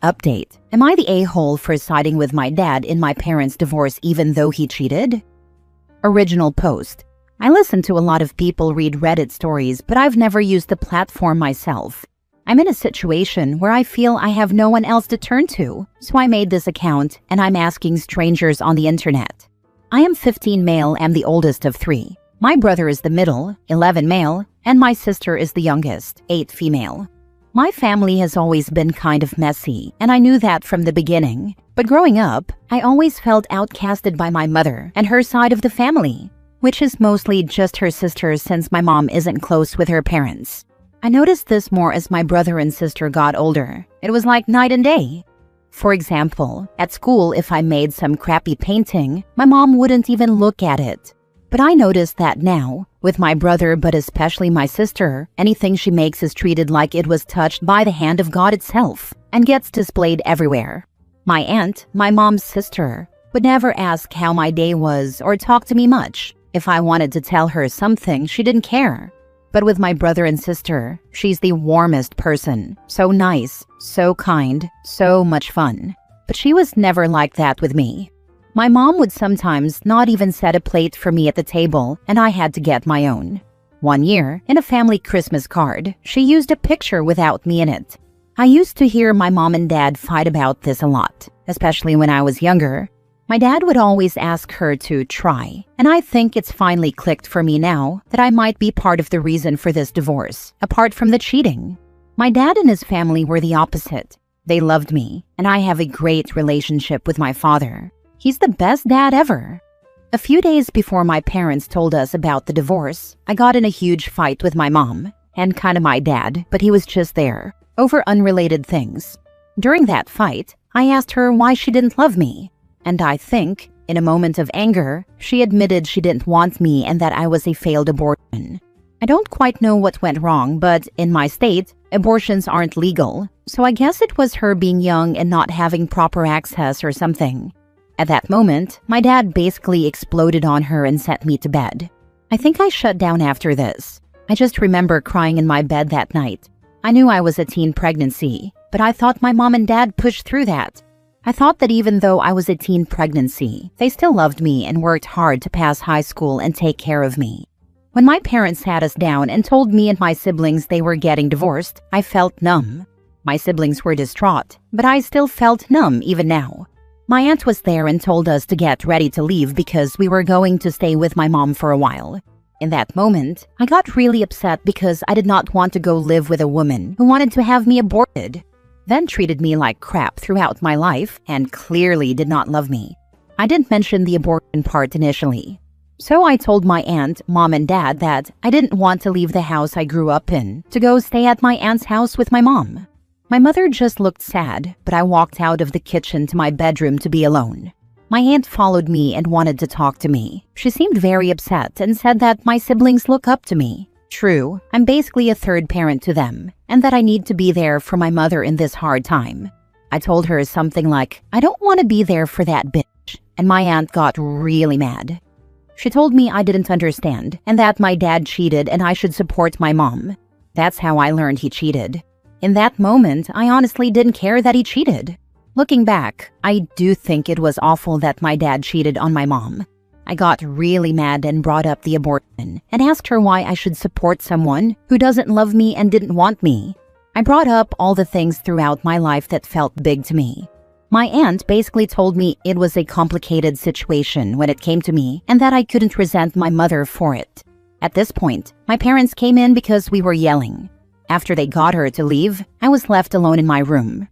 Update. Am I the a-hole for siding with my dad in my parents' divorce even though he cheated? Original post. I listen to a lot of people read Reddit stories, but I've never used the platform myself. I'm in a situation where I feel I have no one else to turn to, so I made this account and I'm asking strangers on the internet. I am 15 male and the oldest of 3. My brother is the middle, 11 male, and my sister is the youngest, 8 female. My family has always been kind of messy, and I knew that from the beginning. But growing up, I always felt outcasted by my mother and her side of the family, which is mostly just her sisters since my mom isn't close with her parents. I noticed this more as my brother and sister got older. It was like night and day. For example, at school, if I made some crappy painting, my mom wouldn't even look at it. But I noticed that now, with my brother but especially my sister, anything she makes is treated like it was touched by the hand of God itself and gets displayed everywhere. My aunt, my mom's sister, would never ask how my day was or talk to me much. If I wanted to tell her something, she didn't care. But with my brother and sister, she's the warmest person. So nice, so kind, so much fun. But she was never like that with me. My mom would sometimes not even set a plate for me at the table, and I had to get my own. One year, in a family Christmas card, she used a picture without me in it. I used to hear my mom and dad fight about this a lot, especially when I was younger. My dad would always ask her to try, and I think it's finally clicked for me now that I might be part of the reason for this divorce, apart from the cheating. My dad and his family were the opposite. They loved me, and I have a great relationship with my father. He's the best dad ever. A few days before my parents told us about the divorce, I got in a huge fight with my mom, and kinda my dad, but he was just there, over unrelated things. During that fight, I asked her why she didn't love me, and I think, in a moment of anger, she admitted she didn't want me and that I was a failed abortion. I don't quite know what went wrong, but in my state, abortions aren't legal, so I guess it was her being young and not having proper access or something. At that moment, my dad basically exploded on her and sent me to bed. I think I shut down after this. I just remember crying in my bed that night. I knew I was a teen pregnancy, but I thought my mom and dad pushed through that. I thought that even though I was a teen pregnancy, they still loved me and worked hard to pass high school and take care of me. When my parents sat us down and told me and my siblings they were getting divorced, I felt numb. My siblings were distraught, but I still felt numb even now. My aunt was there and told us to get ready to leave because we were going to stay with my mom for a while. In that moment, I got really upset because I did not want to go live with a woman who wanted to have me aborted, then treated me like crap throughout my life and clearly did not love me. I didn't mention the abortion part initially. So I told my aunt, mom, and dad that I didn't want to leave the house I grew up in to go stay at my aunt's house with my mom. My mother just looked sad, but I walked out of the kitchen to my bedroom to be alone. My aunt followed me and wanted to talk to me. She seemed very upset and said that my siblings look up to me. True, I'm basically a third parent to them, and that I need to be there for my mother in this hard time. I told her something like, I don't want to be there for that bitch, and my aunt got really mad. She told me I didn't understand, and that my dad cheated and I should support my mom. That's how I learned he cheated. In that moment, I honestly didn't care that he cheated. Looking back, I do think it was awful that my dad cheated on my mom. I got really mad and brought up the abortion and asked her why I should support someone who doesn't love me and didn't want me. I brought up all the things throughout my life that felt big to me. My aunt basically told me it was a complicated situation when it came to me and that I couldn't resent my mother for it. At this point, my parents came in because we were yelling. After they got her to leave, I was left alone in my room.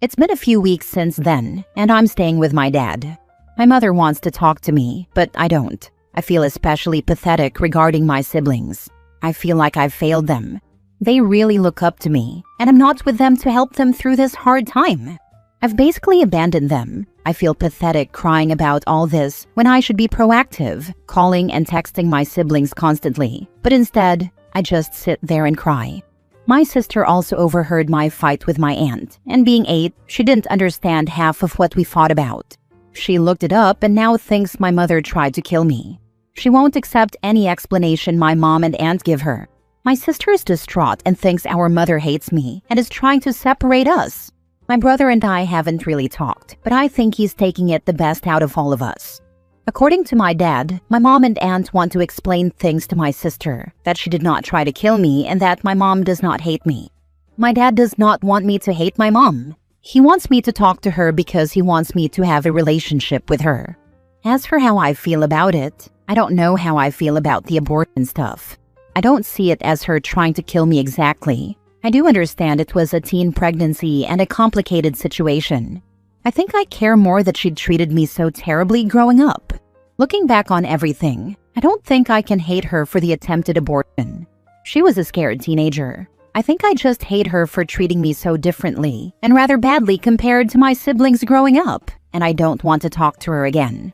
It's been a few weeks since then, and I'm staying with my dad. My mother wants to talk to me, but I don't. I feel especially pathetic regarding my siblings. I feel like I've failed them. They really look up to me, and I'm not with them to help them through this hard time. I've basically abandoned them. I feel pathetic crying about all this when I should be proactive, calling and texting my siblings constantly. But instead, I just sit there and cry. My sister also overheard my fight with my aunt, and being 8, she didn't understand half of what we fought about. She looked it up and now thinks my mother tried to kill me. She won't accept any explanation my mom and aunt give her. My sister is distraught and thinks our mother hates me and is trying to separate us. My brother and I haven't really talked, but I think he's taking it the best out of all of us. According to my dad, my mom and aunt want to explain things to my sister, that she did not try to kill me and that my mom does not hate me. My dad does not want me to hate my mom. He wants me to talk to her because he wants me to have a relationship with her. As for how I feel about it, I don't know how I feel about the abortion stuff. I don't see it as her trying to kill me exactly. I do understand it was a teen pregnancy and a complicated situation. I think I care more that she'd treated me so terribly growing up. Looking back on everything, I don't think I can hate her for the attempted abortion. She was a scared teenager. I think I just hate her for treating me so differently and rather badly compared to my siblings growing up, and I don't want to talk to her again.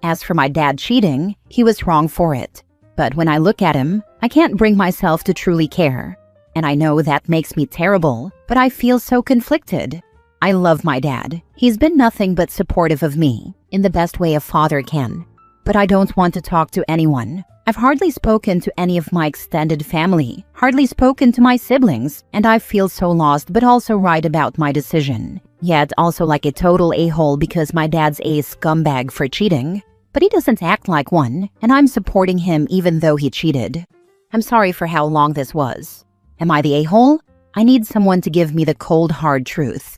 As for my dad cheating, he was wrong for it. But when I look at him, I can't bring myself to truly care. And I know that makes me terrible, but I feel so conflicted. I love my dad. He's been nothing but supportive of me, in the best way a father can. But I don't want to talk to anyone. I've hardly spoken to any of my extended family, hardly spoken to my siblings, and I feel so lost but also right about my decision. Yet also like a total a-hole because my dad's a scumbag for cheating. But he doesn't act like one, and I'm supporting him even though he cheated. I'm sorry for how long this was. Am I the a-hole? I need someone to give me the cold, hard truth.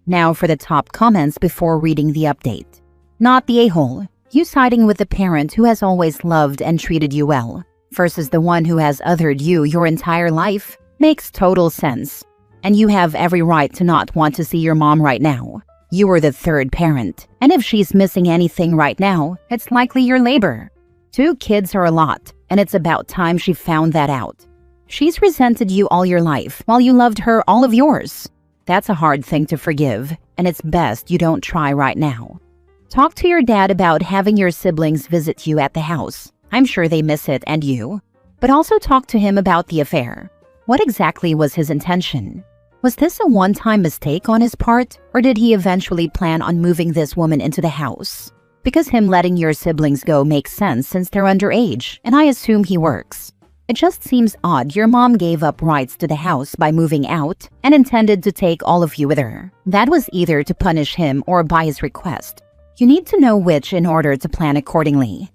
Now for the top comments before reading the update. Not the a-hole. You siding with the parent who has always loved and treated you well, versus the one who has othered you your entire life, makes total sense. And you have every right to not want to see your mom right now. You are the third parent, and if she's missing anything right now, it's likely your labor. 2 kids are a lot, and it's about time she found that out. She's resented you all your life while you loved her all of yours. That's a hard thing to forgive, and it's best you don't try right now. Talk to your dad about having your siblings visit you at the house. I'm sure they miss it and you. But also talk to him about the affair. What exactly was his intention? Was this a one-time mistake on his part, or did he eventually plan on moving this woman into the house? Because him letting your siblings go makes sense since they're underage, and I assume he works. It just seems odd your mom gave up rights to the house by moving out and intended to take all of you with her. That was either to punish him or by his request. You need to know which in order to plan accordingly.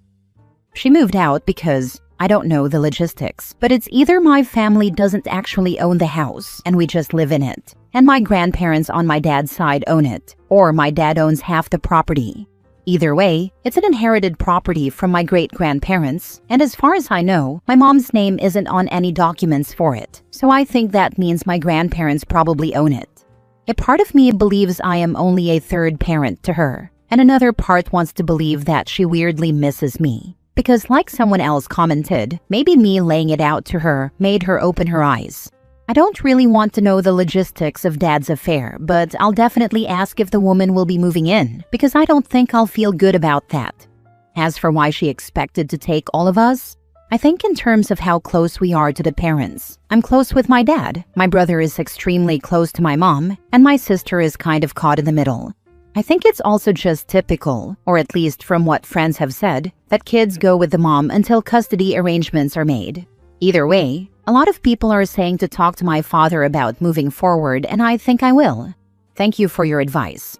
She moved out because I don't know the logistics, but it's either my family doesn't actually own the house and we just live in it, and my grandparents on my dad's side own it, or my dad owns half the property. Either way, it's an inherited property from my great-grandparents, and as far as I know, my mom's name isn't on any documents for it, so I think that means my grandparents probably own it. A part of me believes I am only a third parent to her, and another part wants to believe that she weirdly misses me. Because like someone else commented, maybe me laying it out to her made her open her eyes. I don't really want to know the logistics of Dad's affair, but I'll definitely ask if the woman will be moving in, because I don't think I'll feel good about that. As for why she expected to take all of us, I think in terms of how close we are to the parents. I'm close with my dad, my brother is extremely close to my mom, and my sister is kind of caught in the middle. I think it's also just typical, or at least from what friends have said, that kids go with the mom until custody arrangements are made. Either way, a lot of people are saying to talk to my father about moving forward, and I think I will. Thank you for your advice.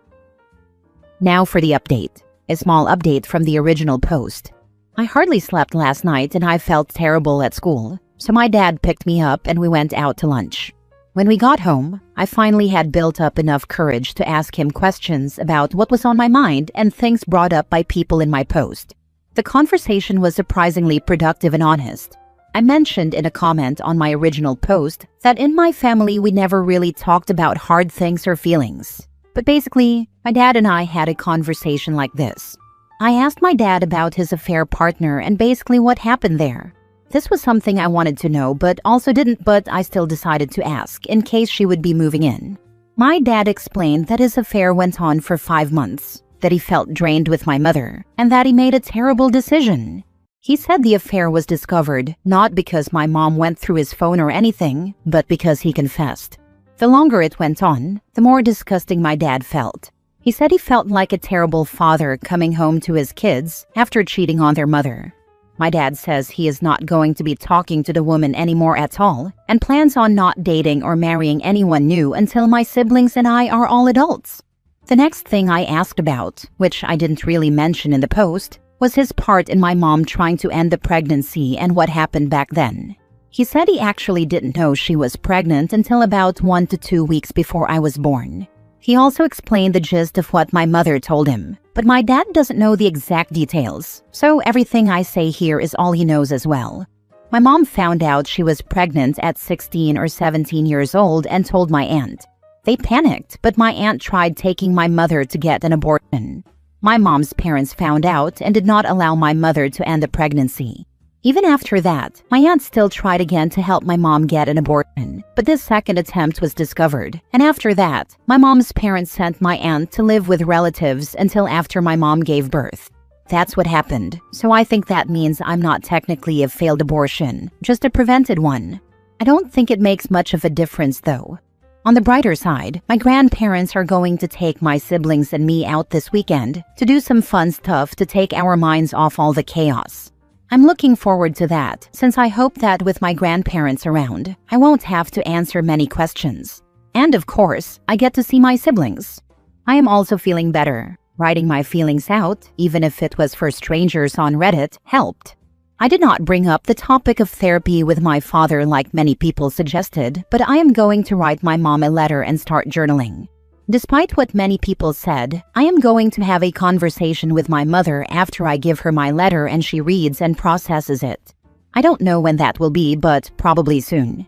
Now for the update. A small update from the original post. I hardly slept last night and I felt terrible at school, so my dad picked me up and we went out to lunch. When we got home, I finally had built up enough courage to ask him questions about what was on my mind and things brought up by people in my post. The conversation was surprisingly productive and honest. I mentioned in a comment on my original post that in my family we never really talked about hard things or feelings. But basically, my dad and I had a conversation like this. I asked my dad about his affair partner and basically what happened there. This was something I wanted to know but also didn't, but I still decided to ask in case she would be moving in. My dad explained that his affair went on for 5 months, that he felt drained with my mother, and that he made a terrible decision. He said the affair was discovered not because my mom went through his phone or anything, but because he confessed. The longer it went on, the more disgusting my dad felt. He said he felt like a terrible father coming home to his kids after cheating on their mother. My dad says he is not going to be talking to the woman anymore at all and plans on not dating or marrying anyone new until my siblings and I are all adults. The next thing I asked about, which I didn't really mention in the post, was his part in my mom trying to end the pregnancy and what happened back then. He said he actually didn't know she was pregnant until about 1 to 2 weeks before I was born. He also explained the gist of what my mother told him, but my dad doesn't know the exact details, so everything I say here is all he knows as well. My mom found out she was pregnant at 16 or 17 years old and told my aunt. They panicked, but my aunt tried taking my mother to get an abortion. My mom's parents found out and did not allow my mother to end the pregnancy. Even after that, my aunt still tried again to help my mom get an abortion, but this second attempt was discovered. And after that, my mom's parents sent my aunt to live with relatives until after my mom gave birth. That's what happened, so I think that means I'm not technically a failed abortion, just a prevented one. I don't think it makes much of a difference though. On the brighter side, my grandparents are going to take my siblings and me out this weekend to do some fun stuff to take our minds off all the chaos. I'm looking forward to that, since I hope that with my grandparents around, I won't have to answer many questions. And of course, I get to see my siblings. I am also feeling better. Writing my feelings out, even if it was for strangers on Reddit, helped. I did not bring up the topic of therapy with my father like many people suggested, but I am going to write my mom a letter and start journaling. Despite what many people said, I am going to have a conversation with my mother after I give her my letter and she reads and processes it. I don't know when that will be, but probably soon.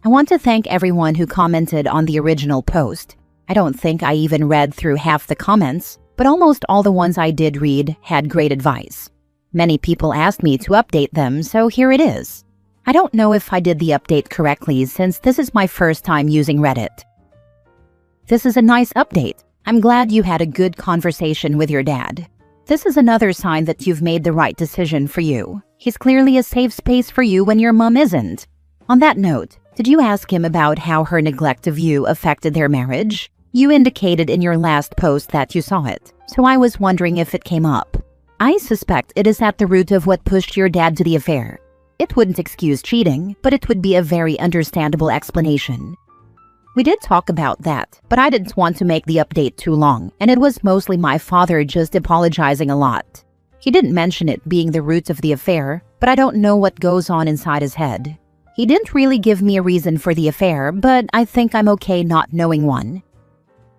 I want to thank everyone who commented on the original post. I don't think I even read through half the comments, but almost all the ones I did read had great advice. Many people asked me to update them, so here it is. I don't know if I did the update correctly since this is my first time using Reddit. This is a nice update. I'm glad you had a good conversation with your dad. This is another sign that you've made the right decision for you. He's clearly a safe space for you when your mom isn't. On that note, did you ask him about how her neglect of you affected their marriage? You indicated in your last post that you saw it, so I was wondering if it came up. I suspect it is at the root of what pushed your dad to the affair. It wouldn't excuse cheating, but it would be a very understandable explanation. We did talk about that, but I didn't want to make the update too long, and it was mostly my father just apologizing a lot. He didn't mention it being the root of the affair, but I don't know what goes on inside his head. He didn't really give me a reason for the affair, but I think I'm okay not knowing one.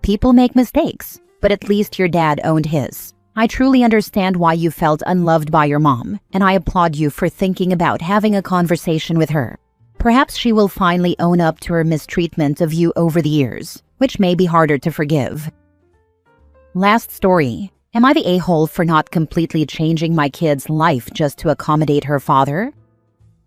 People make mistakes, but at least your dad owned his. I truly understand why you felt unloved by your mom, and I applaud you for thinking about having a conversation with her. Perhaps she will finally own up to her mistreatment of you over the years, which may be harder to forgive. Last story. Am I the a-hole for not completely changing my kid's life just to accommodate her father?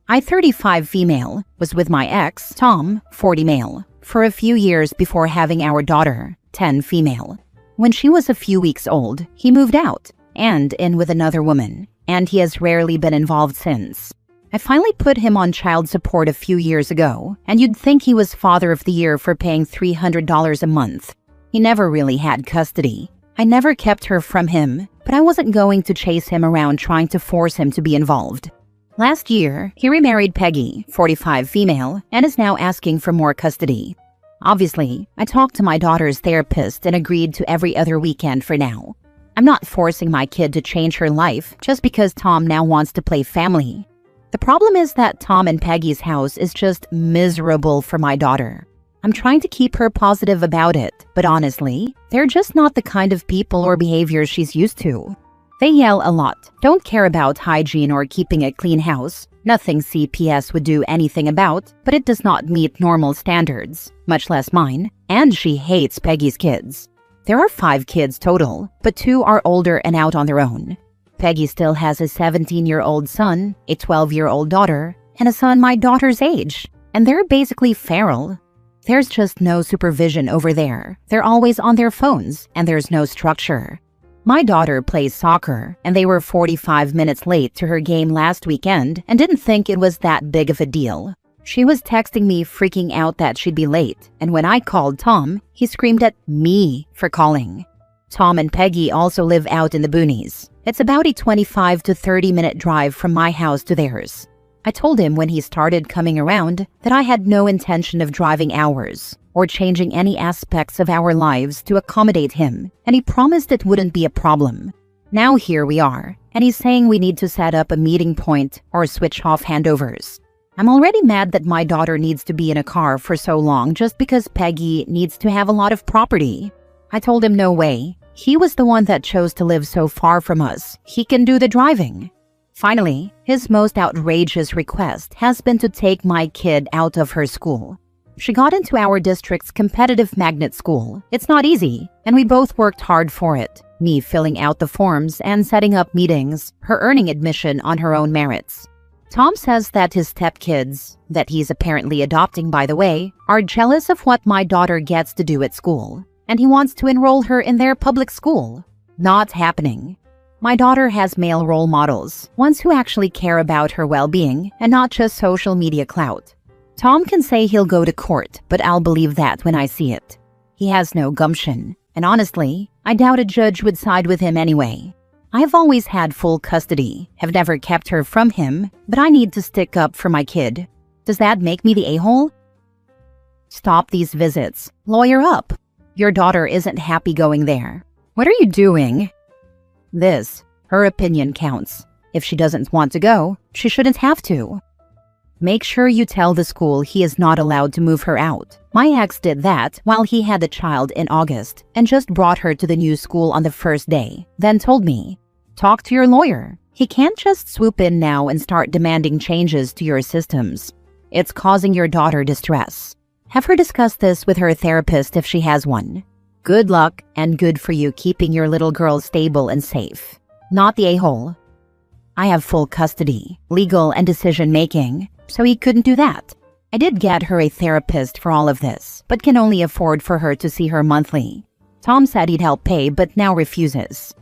I, 35 female, was with my ex, Tom, 40 male, for a few years before having our daughter, 10 female. When she was a few weeks old, he moved out and in with another woman, and he has rarely been involved since. I finally put him on child support a few years ago, and you'd think he was father of the year for paying $300 a month. He never really had custody. I never kept her from him, but I wasn't going to chase him around trying to force him to be involved. Last year, he remarried Peggy, 45 female, and is now asking for more custody. Obviously, I talked to my daughter's therapist and agreed to every other weekend for now. I'm not forcing my kid to change her life just because Tom now wants to play family. The problem is that Tom and Peggy's house is just miserable for my daughter. I'm trying to keep her positive about it, but honestly, they're just not the kind of people or behavior she's used to. They yell a lot, don't care about hygiene or keeping a clean house, nothing CPS would do anything about, but it does not meet normal standards, much less mine, and she hates Peggy's kids. There are 5 kids total, but 2 are older and out on their own. Peggy still has a 17-year-old son, a 12-year-old daughter, and a son my daughter's age, and they're basically feral. There's just no supervision over there. They're always on their phones, and there's no structure. My daughter plays soccer, and they were 45 minutes late to her game last weekend and didn't think it was that big of a deal. She was texting me freaking out that she'd be late, and when I called Tom, he screamed at me for calling. Tom and Peggy also live out in the boonies. It's about a 25 to 30-minute drive from my house to theirs. I told him when he started coming around that I had no intention of driving hours or changing any aspects of our lives to accommodate him, and he promised it wouldn't be a problem. Now here we are, and he's saying we need to set up a meeting point or switch off handovers. I'm already mad that my daughter needs to be in a car for so long just because Peggy needs to have a lot of property. I told him no way. He was the one that chose to live so far from us. He can do the driving. Finally, his most outrageous request has been to take my kid out of her school. She got into our district's competitive magnet school. It's not easy, and we both worked hard for it. Me filling out the forms and setting up meetings, her earning admission on her own merits. Tom says that his stepkids, that he's apparently adopting by the way, are jealous of what my daughter gets to do at school, and he wants to enroll her in their public school. Not happening. My daughter has male role models, ones who actually care about her well-being and not just social media clout. Tom can say he'll go to court, but I'll believe that when I see it. He has no gumption, and honestly, I doubt a judge would side with him anyway. I've always had full custody, have never kept her from him, but I need to stick up for my kid. Does that make me the a-hole? Stop these visits. Lawyer up. Your daughter isn't happy going there. What are you doing? Her opinion counts. If she doesn't want to go, she shouldn't have to. Make sure you tell the school he is not allowed to move her out. My ex did that while he had the child in August and just brought her to the new school on the first day, then told me, talk to your lawyer. He can't just swoop in now and start demanding changes to your systems. It's causing your daughter distress. Have her discuss this with her therapist if she has one. Good luck and good for you keeping your little girl stable and safe. Not the a-hole. I have full custody, legal and decision-making, so he couldn't do that. I did get her a therapist for all of this, but can only afford for her to see her monthly. Tom said he'd help pay, but now refuses.